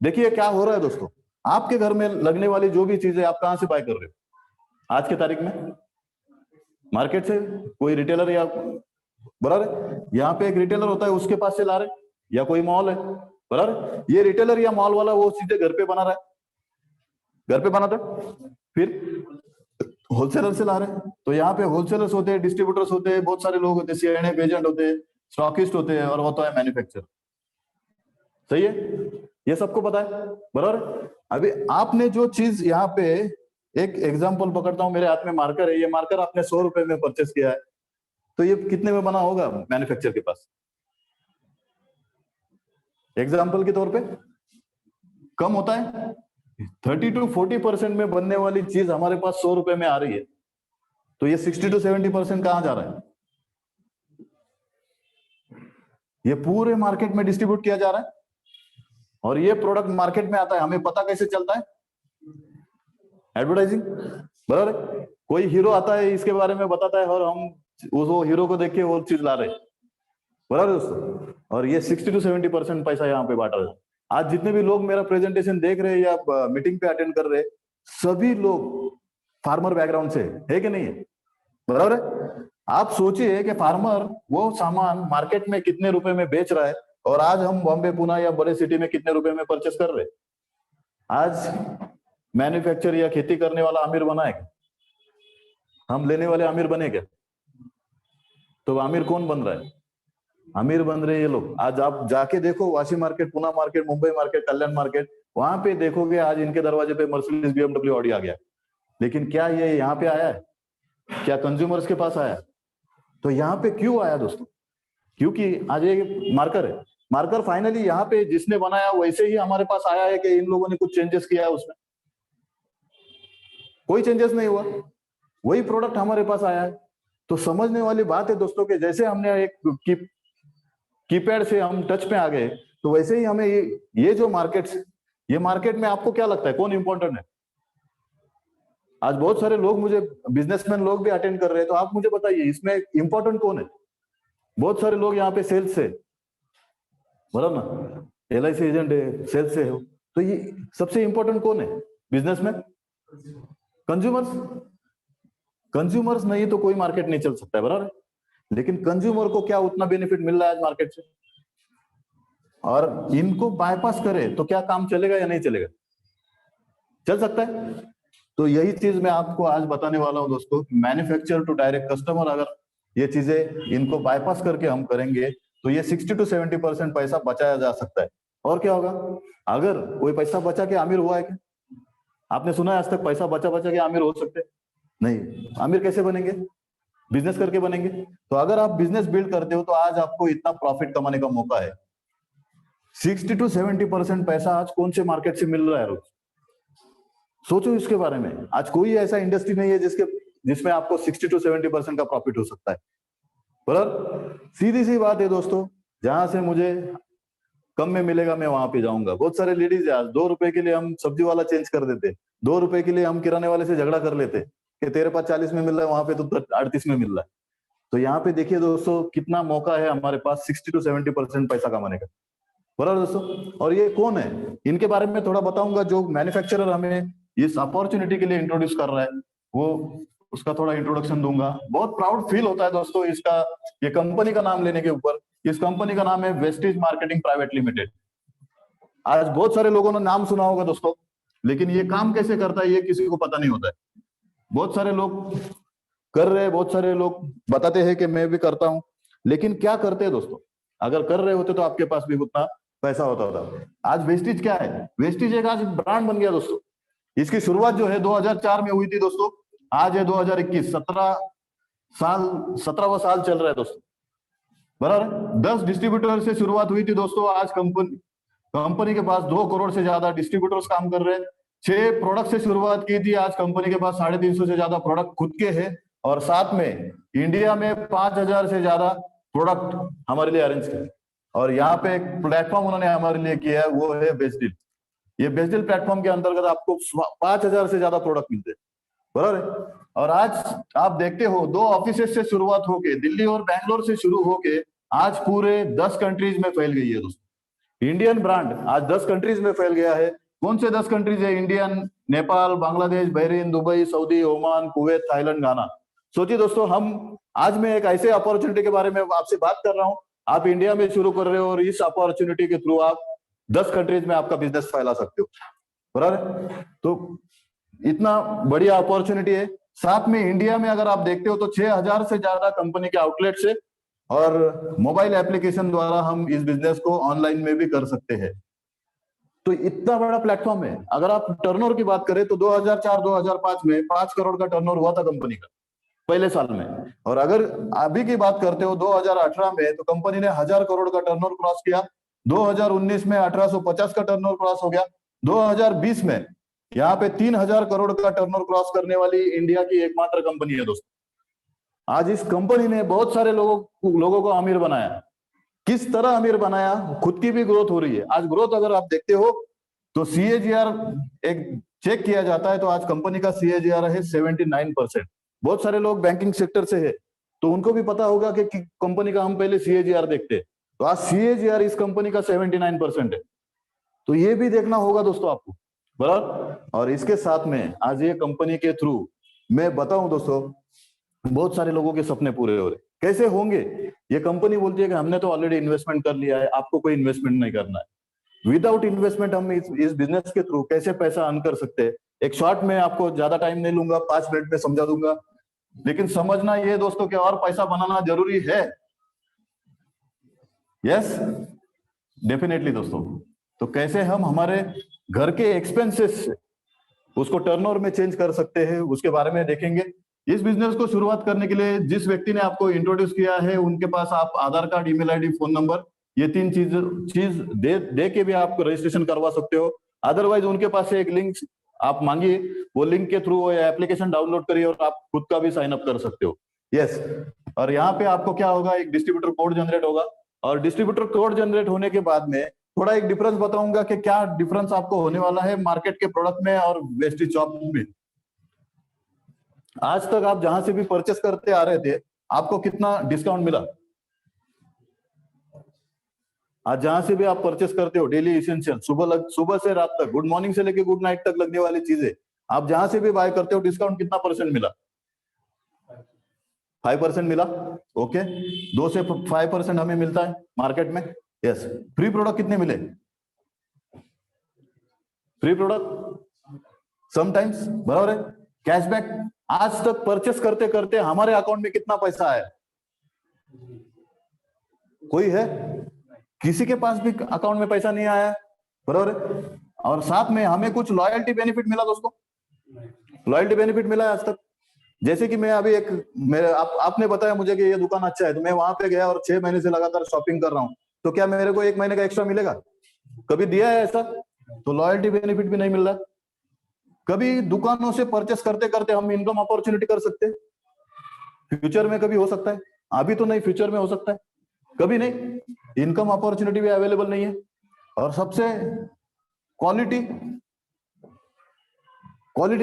देखिए क्या हो रहा है दोस्तों, आपके घर में लगने वाली जो भी चीजें आप कहां से बाय कर रहे हो आज की तारीख में? मार्केट से, कोई रिटेलर या, बराबर है, यहाँ पे एक रिटेलर होता है उसके पास से ला रहे, या कोई मॉल है, बराबर। ये रिटेलर या मॉल वाला वो सीधे घर पे बना रहा है, घर पे बनाता है, फिर होलसेलर से ला रहे हैं। तो यहाँ पे होलसेलर्स होते हैं, डिस्ट्रीब्यूटर्स होते हैं, बहुत सारे लोग होते हैं, सीएनएफ एजेंट होते हैं, स्टॉकिस्ट होते हैं, और होता है मैन्युफैक्चर। सही है, ये सबको पता है, बराबर। अभी आपने जो चीज यहाँ पे, एक एग्जांपल पकड़ता हूं, मेरे हाथ में मार्कर है, ये मार्कर आपने 100 रुपए में परचेस किया है, तो ये कितने में बना होगा मैन्युफैक्चर के पास? एग्जांपल के तौर पे कम होता है, 30 to 40% में बनने वाली चीज हमारे पास 100 रुपए में आ रही है, तो ये 60 to 70% कहां जा रहा है? ये पूरे मार्केट में डिस्ट्रीब्यूट किया जा रहा है, और ये प्रोडक्ट मार्केट में आता है, हमें पता कैसे चलता है? एडवर्टाइजिंग, बराबर है। कोई हीरो आता है, इसके बारे में बताता है, और हम वो हीरो को देख के वो चीज ला रहे, बराबर दोस्तों। और ये 60 to 70% पैसा यहाँ पे बांटा है। आज जितने भी लोग मेरा प्रेजेंटेशन देख रहे हैं या मीटिंग पे अटेंड कर रहे हैं, सभी लोग फार्मर बैकग्राउंड से है कि नहीं है? बराबर है। आप सोचिए कि फार्मर वो सामान मार्केट में कितने रुपए में बेच रहा है, और आज हम बॉम्बे, पुणे या बड़े सिटी में कितने रुपए में परचेस कर रहे हैं। आज मैन्युफैक्चर या खेती करने वाला अमीर बना है क्या? हम लेने वाले अमीर बने क्या? तो अमीर कौन बन रहा है? अमीर बन रहे ये लोग। आज आप जाके देखो, Vashi market, Pune market, Mumbai market, Kalyan market, वहां पे देखोगे आज इनके दरवाजे पे मर्सिडीज, बीएमडब्ल्यू, ऑडी आ गया। लेकिन क्या ये यहाँ पे आया है? क्या कंज्यूमर्स के पास आया है? तो यहाँ पे क्यों आया दोस्तों? क्योंकि आज ये मार्कर है। मार्कर फाइनली यहाँ पे जिसने बनाया वैसे ही हमारे पास आया है, कि इन लोगों ने कुछ चेंजेस किया है उसमें? कोई चेंजेस नहीं हुआ, वही प्रोडक्ट हमारे पास आया है। तो समझने वाली बात है दोस्तों, कि जैसे हमने एक कीपैड से हम टच पे आ गए, तो वैसे ही हमें ये जो ये मार्केट में आपको क्या लगता है कौन इंपॉर्टेंट है? आज बहुत सारे लोग, मुझे बिजनेसमैन लोग भी अटेंड कर रहे हैं, तो आप मुझे बताइए इसमें इंपॉर्टेंट कौन है? बहुत सारे लोग यहाँ पे सेल्स से, बराबर ना, एलआईसी एजेंट है, सेल्स से हो, तो ये सबसे इंपॉर्टेंट कौन है बिजनेस में? कंज्यूमर्स। कंज्यूमर्स नहीं तो कोई मार्केट नहीं चल सकता है, बराबर। लेकिन कंज्यूमर को क्या उतना बेनिफिट मिल रहा है आज मार्केट से, और इनको बाईपास करे तो क्या काम चलेगा या नहीं चलेगा? चल सकता है। तो यही चीज मैं आपको आज बताने वाला हूं दोस्तों, मैन्युफैक्चर टू डायरेक्ट कस्टमर, अगर ये चीजें इनको बाईपास करके हम करेंगे, तो ये 60 to 70% पैसा बचाया जा सकता है। और क्या होगा? अगर कोई पैसा बचा के अमीर हुआ है क्या? आपने सुना है आज तक पैसा बचा बचा के अमीर हो सकते? नहीं। अमीर कैसे बनेंगे? बिजनेस करके बनेंगे। तो अगर आप बिजनेस बिल्ड करते हो, तो आज आपको इतना प्रॉफिट कमाने का मौका है। 60 to 70% पैसा आज कौन से मार्केट से मिल रहा है रोज? सोचो इसके बारे में। आज कोई ऐसा इंडस्ट्री नहीं है जिसमें आपको 60 to 70% का प्रॉफिट हो सकता है, बराबर। सीधी सी बात है दोस्तों, जहां से मुझे कम में मिलेगा मैं वहां पे जाऊंगा। बहुत सारे लेडीज है, आज 2 रुपए के लिए हम सब्जी वाला चेंज कर देते, 2 रुपए के लिए हम किराने वाले से झगड़ा कर लेते कि तेरे पास 40 में मिल रहा है, वहां पे तो 38 में मिल रहा है। तो यहाँ पे देखिए दोस्तों, कितना मौका है हमारे पास 60 to 70% पैसा कमाने का, बराबर दोस्तों। और ये कौन है, इनके बारे में थोड़ा बताऊंगा। जो मैन्युफैक्चरर हमें इस अपॉर्चुनिटी के लिए इंट्रोड्यूस कर रहा है, वो उसका थोड़ा इंट्रोडक्शन दूंगा। बहुत प्राउड फील होता है दोस्तों इसका, ये कंपनी का नाम लेने के ऊपर। इस कंपनी का नाम है वेस्टेज मार्केटिंग प्राइवेट लिमिटेड। आज बहुत सारे लोगों ने नाम सुना होगा दोस्तों, लेकिन ये काम कैसे करता है ये किसी को पता नहीं होता है। बहुत सारे लोग कर रहे हैं, बहुत सारे लोग बताते हैं कि मैं भी करता हूं, लेकिन क्या करते हैं दोस्तों? अगर कर रहे होते तो आपके पास भी उतना पैसा होता। आज वेस्टेज क्या है? वेस्टेज एक आज ब्रांड बन गया दोस्तों। इसकी शुरुआत जो है 2004 में हुई थी दोस्तों, आज है 2021, 17वां साल चल रहा है दोस्तों, बराबर। 10 डिस्ट्रीब्यूटर से शुरुआत हुई थी दोस्तों। आज कंपनी के पास 2 करोड़ से ज्यादा डिस्ट्रीब्यूटर्स काम कर रहे हैं। 6 प्रोडक्ट से शुरुआत की थी, आज कंपनी के पास 350 से ज्यादा प्रोडक्ट खुद के हैं, और साथ में इंडिया में 5000 से ज्यादा प्रोडक्ट हमारे लिए अरेंज किए। और यहाँ पे एक प्लेटफॉर्म उन्होंने हमारे लिए किया है, वो है बेस्ट डील। ये बेस्ट डील प्लेटफॉर्म के अंतर्गत आपको 5000 से ज्यादा प्रोडक्ट मिलते हैं, बराबर है। और आज आप देखते हो 2 ऑफिसेस से शुरुआत होके, दिल्ली और बैंगलोर से शुरू होके आज पूरे 10 कंट्रीज में फैल गई है दोस्तों। इंडियन ब्रांड आज 10 कंट्रीज में फैल गया है। कौन से 10 कंट्रीज है? Indian, Nepal, Bangladesh, Bahrain, Dubai, Saudi, Oman, Kuwait, Thailand, गाना। सोचिए दोस्तों, हम आज मैं एक ऐसे अपॉर्चुनिटी के बारे में आपसे बात कर रहा हूं, आप इंडिया में शुरू कर रहे हो और इस अपॉर्चुनिटी के थ्रू आप 10 कंट्रीज में आपका बिजनेस फैला सकते हो, बराबर। तो इतना बढ़िया अपॉर्चुनिटी है। साथ में इंडिया में अगर आप देखते हो तो 6000 से ज्यादा कंपनी के आउटलेट से और मोबाइल एप्लीकेशन द्वारा हम इस बिजनेस को ऑनलाइन में भी कर सकते हैं। तो इतना बड़ा प्लेटफॉर्म है। अगर आप टर्नओवर की बात करें तो 2004-2005 में 5 करोड़ का टर्नओवर हुआ था कंपनी का पहले साल में। और अगर अभी की बात करते हो 2018 में, तो कंपनी ने 1000 करोड़ का टर्नओवर क्रॉस किया। 2019 में 1850 का टर्नओवर क्रॉस हो गया। 2020 में यहाँ पे 3000 करोड़ का टर्नओवर क्रॉस करने वाली इंडिया की एकमात्र कंपनी है दोस्तों। आज इस कंपनी ने बहुत सारे लोगों को अमीर बनाया। किस तरह अमीर बनाया? खुद की भी ग्रोथ हो रही है। आज ग्रोथ अगर आप देखते हो तो CAGR एक चेक किया जाता है तो आज कंपनी का CAGR है 79%। बहुत सारे लोग बैंकिंग सेक्टर से है तो उनको भी पता होगा कि कंपनी का हम पहले CAGR देखते हैं, तो आज CAGR इस कंपनी का 79% है। तो ये भी देखना होगा दोस्तों आपको, बराबर। और इसके साथ में आज ये कंपनी के थ्रू मैं बताऊं दोस्तों, बहुत सारे लोगों के सपने पूरे हो रहे। कैसे होंगे? ये कंपनी बोलती है कि हमने तो ऑलरेडी इन्वेस्टमेंट कर लिया है, आपको कोई इन्वेस्टमेंट नहीं करना है। विदाउट इन्वेस्टमेंट हम इस बिजनेस के थ्रू कैसे पैसा अर्न कर सकते हैं, एक शॉर्ट में आपको ज्यादा टाइम नहीं लूंगा, 5 मिनट में समझा दूंगा। लेकिन समझना ये दोस्तों कि और पैसा बनाना जरूरी है। यस, डेफिनेटली दोस्तों। तो कैसे हम हमारे घर के एक्सपेंसेस उसको टर्नओवर में चेंज कर सकते हैं, उसके बारे में देखेंगे। इस बिजनेस को शुरुआत करने के लिए जिस व्यक्ति ने आपको इंट्रोड्यूस किया है उनके पास आप Aadhaar card, email ID, phone number, ये 3 चीज दे के भी आप रजिस्ट्रेशन करवा सकते हो। अदरवाइज उनके पास से एक लिंक आप मांगिए, वो लिंक के थ्रू वो एप्लीकेशन डाउनलोड करिए और आप खुद का भी साइन अप कर सकते हो। यस, और यहाँ पे आपको क्या होगा, एक डिस्ट्रीब्यूटर कोड जनरेट होगा। और डिस्ट्रीब्यूटर कोड जनरेट होने के बाद में थोड़ा एक डिफरेंस बताऊंगा कि क्या डिफरेंस आपको होने वाला है मार्केट के प्रोडक्ट में और वेस्टेज शॉप में। आज तक आप जहां से भी परचेस करते आ रहे थे, आपको कितना डिस्काउंट मिला? आज जहां से भी आप परचेस करते हो, डेली इसेंशियल, सुबह से रात तक, गुड मॉर्निंग से लेके गुड नाइट तक लगने वाली चीजें, आप जहां से भी बाय करते हो, डिस्काउंट कितना % मिला? 5% मिला। ओके, 2 से 5% हमें मिलता है मार्केट में। यस, फ्री प्रोडक्ट कितने मिले? फ्री प्रोडक्ट समटाइम्स, बराबर है। कैशबैक, आज तक परचेस करते करते हमारे अकाउंट में कितना पैसा आया? कोई है? किसी के पास भी अकाउंट में पैसा नहीं आया, बराबर है। और साथ में हमें कुछ लॉयल्टी बेनिफिट मिला दोस्तों, लॉयल्टी बेनिफिट मिला है आज तक। जैसे कि मैं अभी आपने बताया मुझे कि ये दुकान अच्छा है, तो मैं वहां पे गया और 6 महीने से लगातार शॉपिंग कर रहा हूं, तो क्या मेरे को 1 महीने का एक्स्ट्रा मिलेगा? कभी दिया है ऐसा? तो लॉयल्टी बेनिफिट भी नहीं मिल रहा। कभी दुकानों से परचेस करते करते हम इनकम अपॉर्चुनिटी कर सकते हैं, फ्यूचर में कभी हो सकता है, अभी तो नहीं, फ्यूचर में हो सकता है, कभी नहीं, इनकम अपॉर्चुनिटी भी अवेलेबल नहीं है। और सबसे क्वालिटी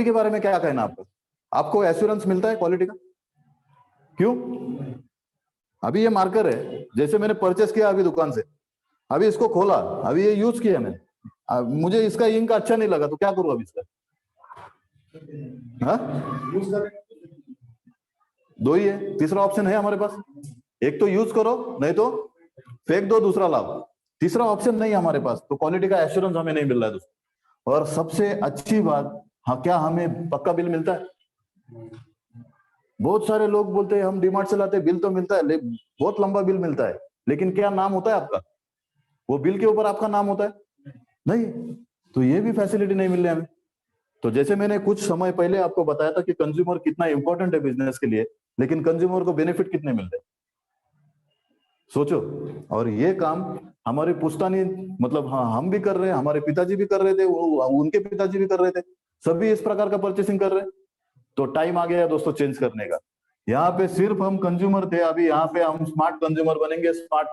के बारे में क्या कहना आपका? आपको एश्योरेंस मिलता है क्वालिटी का? क्यों? अभी ये मार्कर है, जैसे मैंने परचेस किया अभी दुकान से, अभी इसको खोला, अभी ये यूज किया मैंने, मुझे इसका इंक अच्छा नहीं लगा, तो क्या करूं अभी इसका? हाँ, 2 ही है, तीसरा ऑप्शन है हमारे पास। एक तो यूज करो, नहीं तो फेंक दो, दूसरा लाभ। तीसरा ऑप्शन नहीं है हमारे पास, तो क्वालिटी का एश्योरेंस हमें नहीं मिल रहा है दोस्तों। और सबसे अच्छी बात, हाँ, क्या हमें पक्का बिल मिलता है? बहुत सारे लोग बोलते हैं हम डीमार्ट से लाते हैं, बिल तो मिलता है, बहुत लंबा बिल मिलता है, लेकिन क्या नाम होता है आपका? वो बिल के ऊपर आपका नाम होता है? नहीं। तो ये भी फैसिलिटी नहीं मिल रही हमें। तो जैसे मैंने कुछ समय पहले आपको बताया था कि कंज्यूमर कितना इंपॉर्टेंट है बिजनेस के लिए, लेकिन कंज्यूमर को बेनिफिट कितने मिल रहे? सोचो। और ये काम हमारी पुश्तैनी मतलब हाँ हम भी कर रहे हैं, हमारे पिताजी भी कर रहे थे, वो उनके पिताजी भी कर रहे थे, सभी इस प्रकार का परचेसिंग कर रहे हैं। तो टाइम आ गया दोस्तों चेंज करने का। यहाँ पे सिर्फ हम कंज्यूमर थे, अभी यहाँ पे हम स्मार्ट कंज्यूमर बनेंगे, स्मार्ट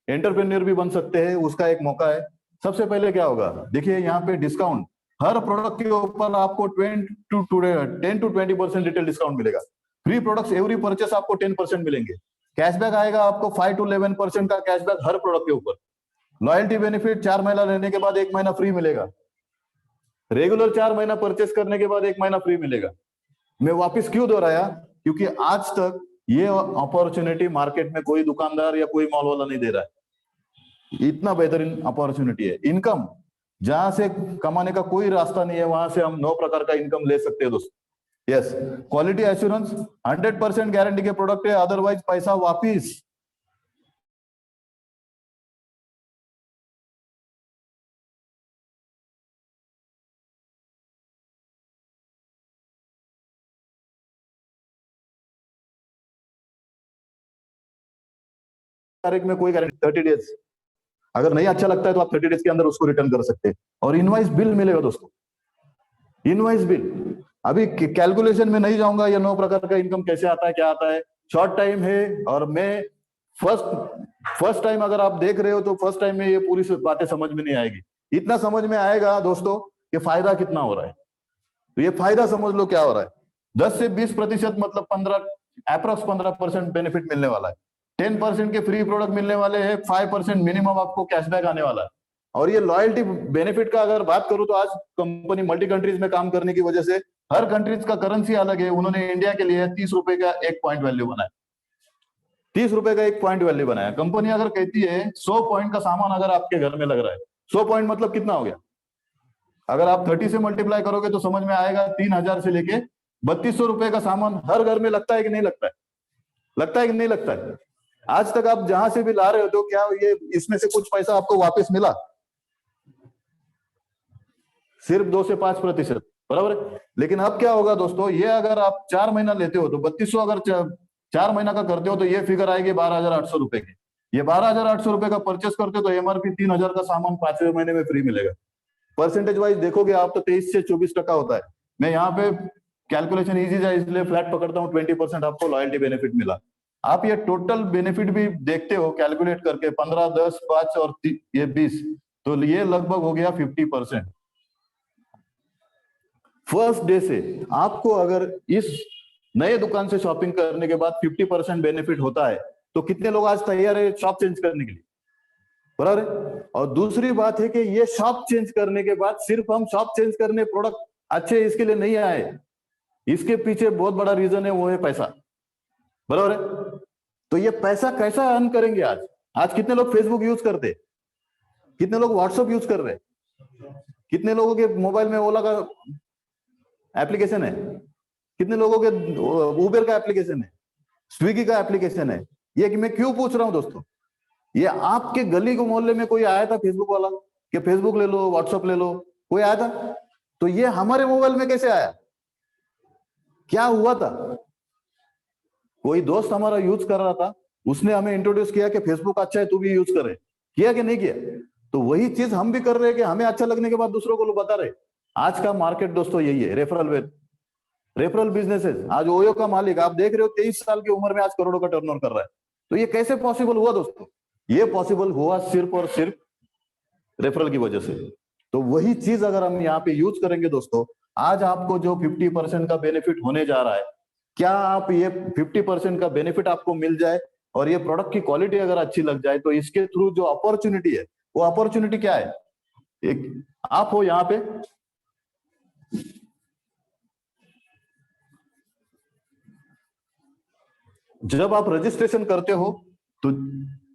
एंटरप्रेन्योर भी बन सकते हैं, उसका एक मौका है। सबसे पहले क्या होगा, देखिए यहाँ पे डिस्काउंट हर प्रोडक्ट के ऊपर आपको 10 to 20% रिटेल डिस्काउंट मिलेगा। फ्री प्रोडक्ट्स एवरी परचेस आपको 10% मिलेंगे। कैशबैक आएगा आपको 5 to 11% का कैशबैक हर प्रोडक्ट के ऊपर। लॉयल्टी बेनिफिट 4 महीना लेने के बाद 1 महीना फ्री मिलेगा। रेगुलर 4 महीना परचेस करने के बाद 1 महीना फ्री मिलेगा। मैं वापस क्यों दोहराया, क्योंकि आज तक ये अपॉर्चुनिटी मार्केट में कोई दुकानदार या कोई मॉल वाला नहीं दे रहा है। इतना बेहतरीन अपॉर्चुनिटी है। इनकम जहां से कमाने का कोई रास्ता नहीं है, वहां से हम 9 प्रकार का इनकम ले सकते हैं दोस्तों। यस, क्वालिटी एश्योरेंस 100% गारंटी के प्रोडक्ट है, अदरवाइज पैसा वापिस। तारीख में कोई गारंटी 30 डेज, अगर नहीं अच्छा लगता है तो आप 30 डेज के अंदर उसको रिटर्न कर सकते हैं। और इनवाइस बिल मिलेगा दोस्तों, इनवाइस बिल। अभी कैलकुलेशन में नहीं जाऊंगा, ये 9 प्रकार का इनकम कैसे आता है, क्या आता है, शॉर्ट टाइम है। और मैं फर्स्ट टाइम अगर आप देख रहे हो तो फर्स्ट टाइम में ये पूरी बातें समझ में नहीं आएगी। इतना समझ में आएगा दोस्तों कि फायदा कितना हो रहा है। तो ये फायदा समझ लो क्या हो रहा है। 10 से 20% मतलब 15% बेनिफिट मिलने वाला है। 10% के फ्री प्रोडक्ट मिलने वाले हैं, 5% मिनिमम आपको कैशबैक आने वाला है। और ये लॉयल्टी बेनिफिट का अगर बात करूं तो आज कंपनी मल्टी कंट्रीज में काम करने की वजह से हर कंट्रीज का करेंसी अलग है। उन्होंने इंडिया के लिए 30 रुपए का एक पॉइंट वैल्यू बनाया, 30 रुपए का एक पॉइंट वैल्यू बनाया। कंपनी अगर कहती है 100 पॉइंट का सामान अगर आपके घर में लग रहा है, 100 पॉइंट मतलब कितना हो गया, अगर आप 30 से मल्टीप्लाई करोगे तो समझ में आएगा 3000 से लेके 3200 रुपए का सामान हर घर में लगता है कि नहीं लगता है, लगता है कि नहीं लगता है। आज तक आप जहां से भी ला रहे हो तो क्या ये इसमें से कुछ पैसा आपको वापस मिला? सिर्फ 2 से 5%, बराबर है। लेकिन अब क्या होगा दोस्तों, ये अगर आप 4 महीना लेते हो तो 3200 अगर 4 महीना का करते हो तो ये फिगर आएगी 12,800 रुपए की। ये 12,800 रुपए का परचेस करते हो तो एमआरपी 3000 का सामान 5वें महीने में फ्री मिलेगा। परसेंटेज वाइज देखोगे आप तो 23 से 24% होता है। मैं यहाँ पे कैलकुलेशन इजी है इसलिए फ्लैट पकड़ता हूँ, 20% आपको लॉयल्टी बेनिफिट मिला। आप ये टोटल बेनिफिट भी देखते हो कैलकुलेट करके 15, 10, 5 और ये 20, तो ये लगभग हो गया 50%। फर्स्ट डे से आपको अगर इस नए दुकान से शॉपिंग करने के बाद 50% बेनिफिट होता है तो कितने लोग आज तैयार है शॉप चेंज करने के लिए, बराबर है। और दूसरी बात है कि ये शॉप चेंज करने के बाद सिर्फ हम शॉप चेंज करने प्रोडक्ट अच्छे इसके लिए नहीं आए, इसके पीछे बहुत बड़ा रीजन है, वो है पैसा, बराबर है। तो ये पैसा कैसा अर्न करेंगे आज? आज कितने लोग फेसबुक यूज करते, कितने लोग व्हाट्सएप यूज कर रहे, कितने लोगों के मोबाइल में ओला का एप्लीकेशन है, कितने लोगों के उबर का एप्लीकेशन है, स्विगी का एप्लीकेशन है। ये कि मैं क्यों पूछ रहा हूं दोस्तों, ये आपके गली को मोहल्ले में कोई आया था फेसबुक वाला कि फेसबुक ले लो, व्हाट्सएप ले लो, कोई आया था? तो ये हमारे मोबाइल में कैसे आया, क्या हुआ था? कोई दोस्त हमारा यूज कर रहा था, उसने हमें इंट्रोड्यूस किया कि फेसबुक अच्छा है तू भी यूज करे, किया कि नहीं किया? तो वही चीज हम भी कर रहे हैं कि हमें अच्छा लगने के बाद दूसरों को बता रहे। आज का मार्केट दोस्तों यही है, रेफरल बिजनेसेस। आज ओयो का मालिक आप देख रहे हो 23 साल की उम्र में आज करोड़ों का टर्नओवर कर रहा है। तो ये कैसे पॉसिबल हुआ दोस्तों? ये पॉसिबल हुआ सिर्फ और सिर्फ रेफरल की वजह से। तो वही चीज अगर हम यहाँ पे यूज करेंगे दोस्तों, आज आपको जो 50% का बेनिफिट होने जा रहा है, क्या आप ये 50% का बेनिफिट आपको मिल जाए और ये प्रोडक्ट की क्वालिटी अगर अच्छी लग जाए तो इसके थ्रू जो अपॉर्चुनिटी है, वो अपॉर्चुनिटी क्या है? एक आप हो यहाँ पे, जब आप रजिस्ट्रेशन करते हो तो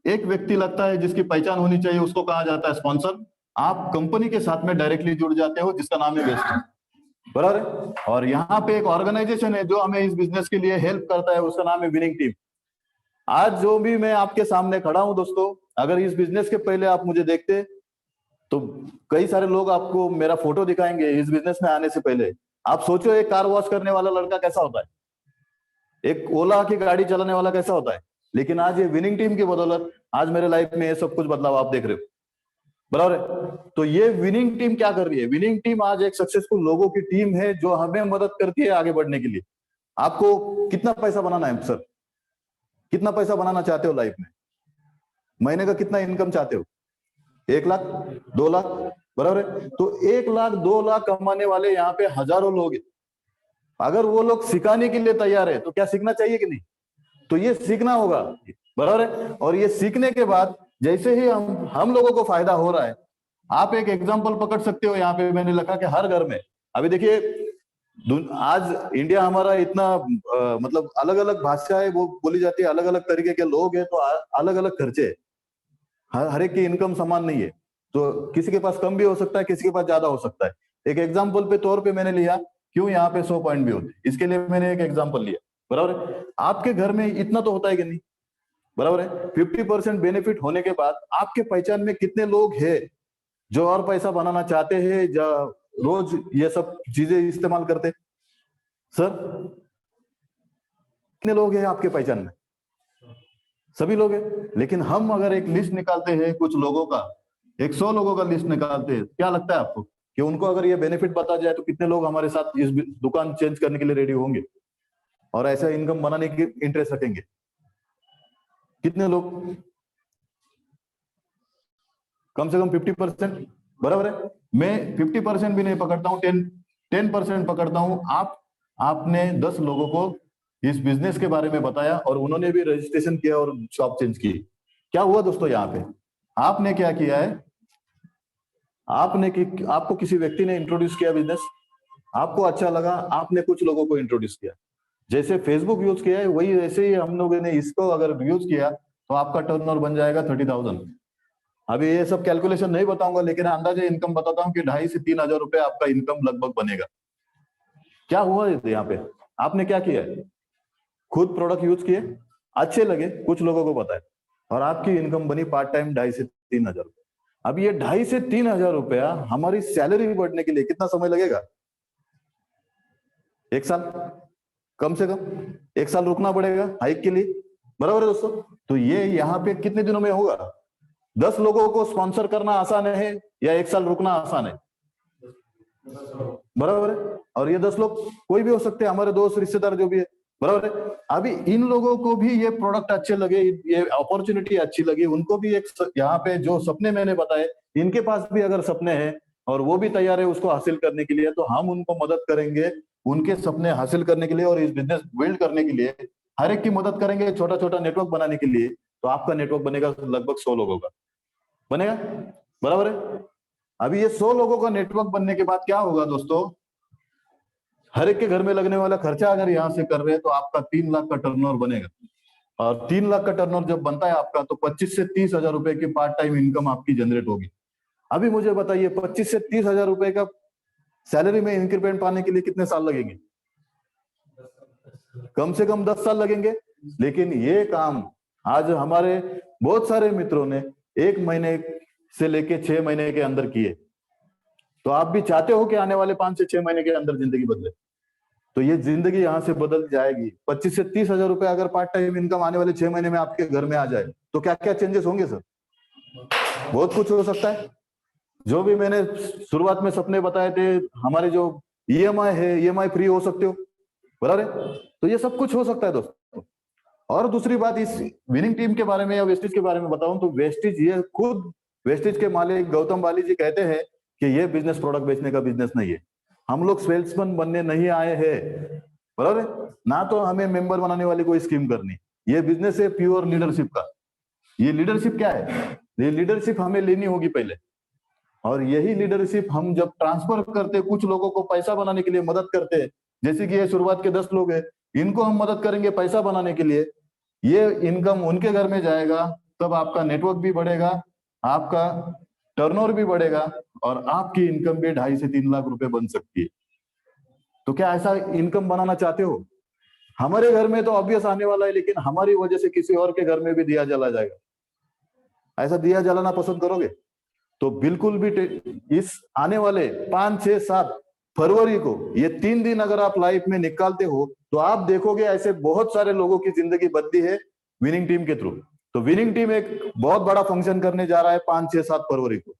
एक व्यक्ति लगता है जिसकी पहचान होनी चाहिए, उसको कहा जाता है स्पॉन्सर। आप कंपनी के साथ में डायरेक्टली जुड़ जाते हो जिसका नाम है वेस्टर्न, बराबर है। और यहाँ पे एक ऑर्गेनाइजेशन है जो हमें इस बिजनेस के लिए हेल्प करता है, उसका नाम है विनिंग टीम। आज जो भी मैं आपके सामने खड़ा हूं दोस्तों, अगर इस बिजनेस के पहले आप मुझे देखते तो कई सारे लोग आपको मेरा फोटो दिखाएंगे इस बिजनेस में आने से पहले। आप सोचो एक कार वॉश करने वाला लड़का कैसा होता है, एक ओला की गाड़ी चलाने वाला कैसा होता है, लेकिन आज ये विनिंग टीम की बदौलत आज मेरे लाइफ में ये सब कुछ बदलाव आप देख रहे हो, बराबर है। तो ये विनिंग टीम क्या कर रही है? विनिंग टीम आज एक सक्सेसफुल लोगों की टीम है जो हमें मदद करती है आगे बढ़ने के लिए। आपको कितना पैसा बनाना है सर? कितना पैसा बनाना चाहते हो लाइफ में? महीने का कितना इनकम चाहते हो? 1 लाख, 2 लाख, बराबर है। तो 1 लाख 2 लाख कमाने वाले यहाँ पे हजारों लोग हैं। अगर वो लोग सिखाने के लिए तैयार है तो क्या सीखना चाहिए कि नहीं? तो ये सीखना होगा, बराबर है। और ये सीखने के बाद जैसे ही हम लोगों को फायदा हो रहा है, आप एक एग्जांपल पकड़ सकते हो। यहाँ पे मैंने लिखा कि हर घर में अभी देखिए, आज इंडिया हमारा इतना मतलब अलग अलग भाषाएं वो बोली जाती है, अलग अलग तरीके के लोग हैं, तो अलग अलग खर्चे, हर एक की इनकम समान नहीं है। तो किसी के पास कम भी हो सकता है, किसी के पास ज्यादा हो सकता है। एक एग्जाम्पल पे तौर पे मैंने लिया, क्यों यहाँ पे 100 पॉइंट भी होते, इसके लिए मैंने एक एग्जाम्पल लिया, बराबर है। आपके घर में इतना तो होता है कि नहीं, बराबर है। 50% बेनिफिट होने के बाद आपके पहचान में कितने लोग हैं जो और पैसा बनाना चाहते हैं, रोज ये सब चीजें इस्तेमाल करते? सर कितने लोग हैं आपके पहचान में? सभी लोग हैं। लेकिन हम अगर एक लिस्ट निकालते हैं कुछ लोगों का, 100 लोगों का लिस्ट निकालते हैं, क्या लगता है आपको कि उनको अगर ये बेनिफिट बता जाए तो कितने लोग हमारे साथ इस दुकान चेंज करने के लिए रेडी होंगे और ऐसा इनकम बनाने की इंटरेस्ट रखेंगे? कितने लोग? कम से कम 50%, बराबर है। मैं 50% भी नहीं पकड़ता हूँ, 10% पकड़ता हूँ। आपने 10 लोगों को इस बिजनेस के बारे में बताया और उन्होंने भी रजिस्ट्रेशन किया और शॉप चेंज की। क्या हुआ दोस्तों? यहाँ पे आपने क्या किया है? आपको किसी व्यक्ति ने इंट्रोड्यूस किया बिजनेस, आपको अच्छा लगा, आपने कुछ लोगों को इंट्रोड्यूस किया। जैसे फेसबुक यूज किया है, वही ऐसे ही हम लोगों ने इसको अगर यूज किया तो आपका टर्नओवर बन जाएगा 30,000। अभी ये सब कैलकुलेशन नहीं बताऊंगा, लेकिन अंदाजा इनकम बताता हूँ कि 2,500 से 3,000 रुपए आपका इनकम लगभग बनेगा। क्या हुआ यहाँ पे? आपने क्या किया? खुद प्रोडक्ट यूज किए, अच्छे लगे, कुछ लोगों को बताए, और आपकी इनकम बनी पार्ट टाइम 2,500 से 3,000 रुपए। अब ये 2,500 से 3,000 रुपया हमारी सैलरी बढ़ने के लिए कितना समय लगेगा? 1 साल, कम से कम 1 साल रुकना पड़ेगा हाइक के लिए, बराबर है दोस्तों। तो ये यहाँ पे कितने दिनों में होगा? 10 लोगों को स्पॉन्सर करना आसान है या 1 साल रुकना आसान है? बराबर है। और ये 10 लोग कोई भी हो सकते हैं, हमारे दोस्त रिश्तेदार जो भी है, बराबर है। अभी इन लोगों को भी ये प्रोडक्ट अच्छे लगे, ये अपॉर्चुनिटी अच्छी लगी, उनको भी एक यहाँ पे जो सपने मैंने बताए, इनके पास भी अगर सपने हैं और वो भी तैयार है उसको हासिल करने के लिए, तो हम उनको मदद करेंगे उनके सपने हासिल करने के लिए और इस बिजनेस बिल्ड करने के लिए हर एक की मदद करेंगे, छोटा छोटा नेटवर्क बनाने के लिए। तो आपका नेटवर्क बनेगा लगभग 100 लोगों का बनेगा, बराबर है। अभी ये 100 लोगों का नेटवर्क बनने के बाद क्या होगा दोस्तों? हर एक के घर में लगने वाला खर्चा अगर यहाँ से कर रहे हैं तो आपका 3 लाख का टर्नओवर बनेगा। और 3 लाख का टर्नओवर जब बनता है आपका, तो 25 से 30,000 रुपए की पार्ट टाइम इनकम आपकी जनरेट होगी। अभी मुझे बताइए, 25 से 30,000 रुपए का सैलरी में इंक्रीमेंट पाने के लिए कितने साल लगेंगे? कम से कम 10 साल लगेंगे। लेकिन ये काम आज हमारे बहुत सारे मित्रों ने 1 महीने से लेके 6 महीने के अंदर किए। तो आप भी चाहते हो कि आने वाले 5 से 6 महीने के अंदर जिंदगी बदले, तो ये जिंदगी यहां से बदल जाएगी। 25 से 30,000 रुपए अगर पार्ट टाइम इनकम आने वाले 6 महीने में आपके घर में आ जाए तो क्या क्या चेंजेस होंगे सर? बहुत कुछ हो सकता है। जो भी मैंने शुरुआत में सपने बताए थे, हमारे जो ईएमआई है, ईएमआई फ्री हो सकते हो, बराबर है। तो ये सब कुछ हो सकता है दोस्तों। और दूसरी बात, इस विनिंग टीम के बारे में या वेस्टेज के बारे में बताऊं तो वेस्टेज, ये खुद वेस्टेज के मालिक गौतम बाली जी कहते हैं कि ये बिजनेस प्रोडक्ट बेचने का बिजनेस नहीं है। हम लोग सेल्समैन बनने नहीं आए हैं, बराबर है ना। तो हमें मेंबर बनाने वाली कोई स्कीम करनी, ये बिजनेस है प्योर लीडरशिप का। ये लीडरशिप क्या है? ये लीडरशिप हमें लेनी होगी पहले, और यही लीडरशिप हम जब ट्रांसफर करते, कुछ लोगों को पैसा बनाने के लिए मदद करते हैं, जैसे कि ये शुरुआत के 10 लोग हैं, इनको हम मदद करेंगे पैसा बनाने के लिए, ये इनकम उनके घर में जाएगा, तब आपका नेटवर्क भी बढ़ेगा, आपका टर्नओवर भी बढ़ेगा और आपकी इनकम भी 2.5 से 3 लाख रुपए बन सकती है। तो क्या ऐसा इनकम बनाना चाहते हो? हमारे घर में तो ऑब्वियस आने वाला है, लेकिन हमारी वजह से किसी और के घर में भी दिया जला जाएगा। ऐसा दिया जलाना पसंद करोगे? तो बिल्कुल भी इस आने वाले 5, 6, 7 फरवरी को ये 3 दिन अगर आप लाइफ में निकालते हो तो आप देखोगे ऐसे बहुत सारे लोगों की जिंदगी बदली है विनिंग टीम के थ्रू। तो विनिंग टीम एक बहुत बड़ा फंक्शन करने जा रहा है 5, 6, 7 फरवरी को।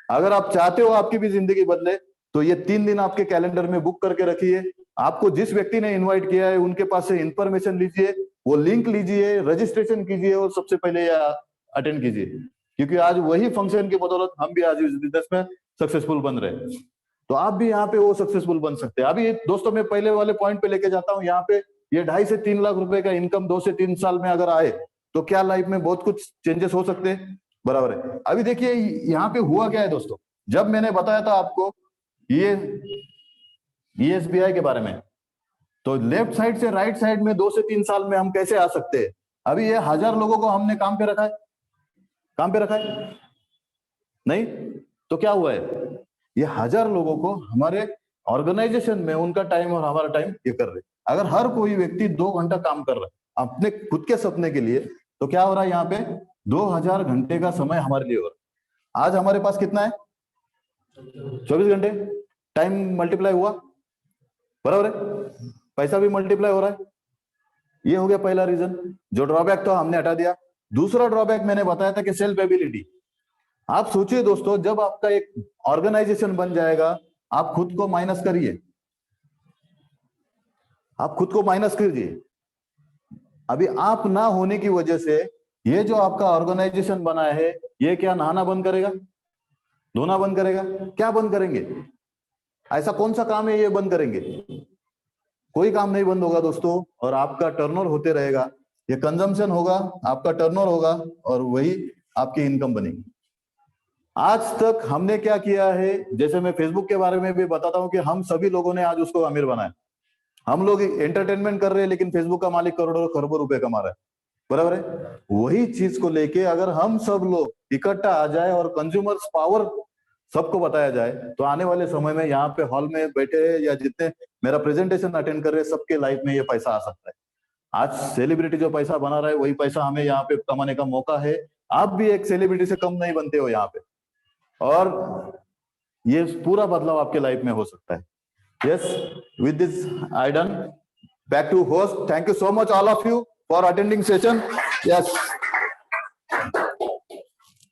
अगर आप चाहते हो आपकी भी जिंदगी बदले तो ये 3 दिन आपके कैलेंडर में बुक करके रखिए। आपको जिस व्यक्ति ने इनवाइट किया है उनके पास से इंफॉर्मेशन लीजिए, वो लिंक लीजिए, रजिस्ट्रेशन कीजिए और सबसे पहले अटेंड कीजिए, क्योंकि आज वही फंक्शन की बदौलत हम भी आज इस बिजनेस में सक्सेसफुल बन रहे हैं। तो आप भी यहाँ पे वो सक्सेसफुल बन सकते हैं। अभी दोस्तों मैं पहले वाले पॉइंट पे लेके जाता हूँ, यहाँ पे ये 2.5 से 3 लाख रुपए का इनकम 2 से 3 साल में अगर आए तो क्या लाइफ में बहुत कुछ चेंजेस हो सकते हैं, बराबर है। अभी देखिए यहाँ पे हुआ क्या है दोस्तों, जब मैंने बताया था आपको ये ESBI के बारे में, तो लेफ्ट साइड से राइट साइड में 2 से 3 साल में हम कैसे आ सकते हैं। अभी ये 1000 लोगों को हमने काम पे रखा है, काम पे रखा है नहीं, तो क्या हुआ है, ये 1000 लोगों को हमारे ऑर्गेनाइजेशन में उनका टाइम और हमारा टाइम ये कर रहे। अगर हर कोई व्यक्ति 2 घंटा काम कर रहा है अपने खुद के सपने के लिए, तो क्या हो रहा है यहाँ पे 2000 घंटे का समय हमारे लिए हो रहा है। आज हमारे पास कितना है, 24 घंटे, टाइम मल्टीप्लाई हुआ, बराबर है, पैसा भी मल्टीप्लाई हो रहा है। ये हो गया पहला रीजन, जो ड्रॉबैक था हमने हटा दिया। दूसरा ड्रॉबैक मैंने बताया था कि सेल्फ एबिलिटी। आप सोचिए दोस्तों, जब आपका एक ऑर्गेनाइजेशन बन जाएगा, आप खुद को माइनस करिए, आप खुद को माइनस कीजिए। अभी आप ना होने की वजह से ये जो आपका ऑर्गेनाइजेशन बना है, ये क्या नहाना बंद करेगा, धोना बंद करेगा, क्या बंद करेंगे? ऐसा कौन सा काम है ये बंद करेंगे? कोई काम नहीं बंद होगा दोस्तों, और आपका टर्नओवर होते रहेगा। ये कंजम्पशन होगा, आपका टर्नओवर होगा, और वही आपकी इनकम बनेगी। आज तक हमने क्या किया है, जैसे मैं फेसबुक के बारे में भी बताता हूं कि हम सभी लोगों ने आज उसको अमीर बनाया। हम लोग एंटरटेनमेंट कर रहे हैं, लेकिन फेसबुक का मालिक करोड़ों खरबों रुपए कमा रहा है, बराबर है। वही चीज को लेके अगर हम सब लोग इकट्ठा आ जाए और कंज्यूमर्स पावर सबको बताया जाए, तो आने वाले समय में यहाँ पे हॉल में बैठे या जितने मेरा प्रेजेंटेशन अटेंड कर रहे हैं, सबके लाइफ में ये पैसा आ सकता है। आज सेलिब्रिटी जो पैसा बना रहा है, वही पैसा हमें यहाँ पे कमाने का मौका है। आप भी एक सेलिब्रिटी से कम नहीं बनते हो यहाँ पे, और ये पूरा बदलाव आपके लाइफ में हो सकता है। Yes, with this I done. Back to host. Thank you so much all of you for attending session. Yes.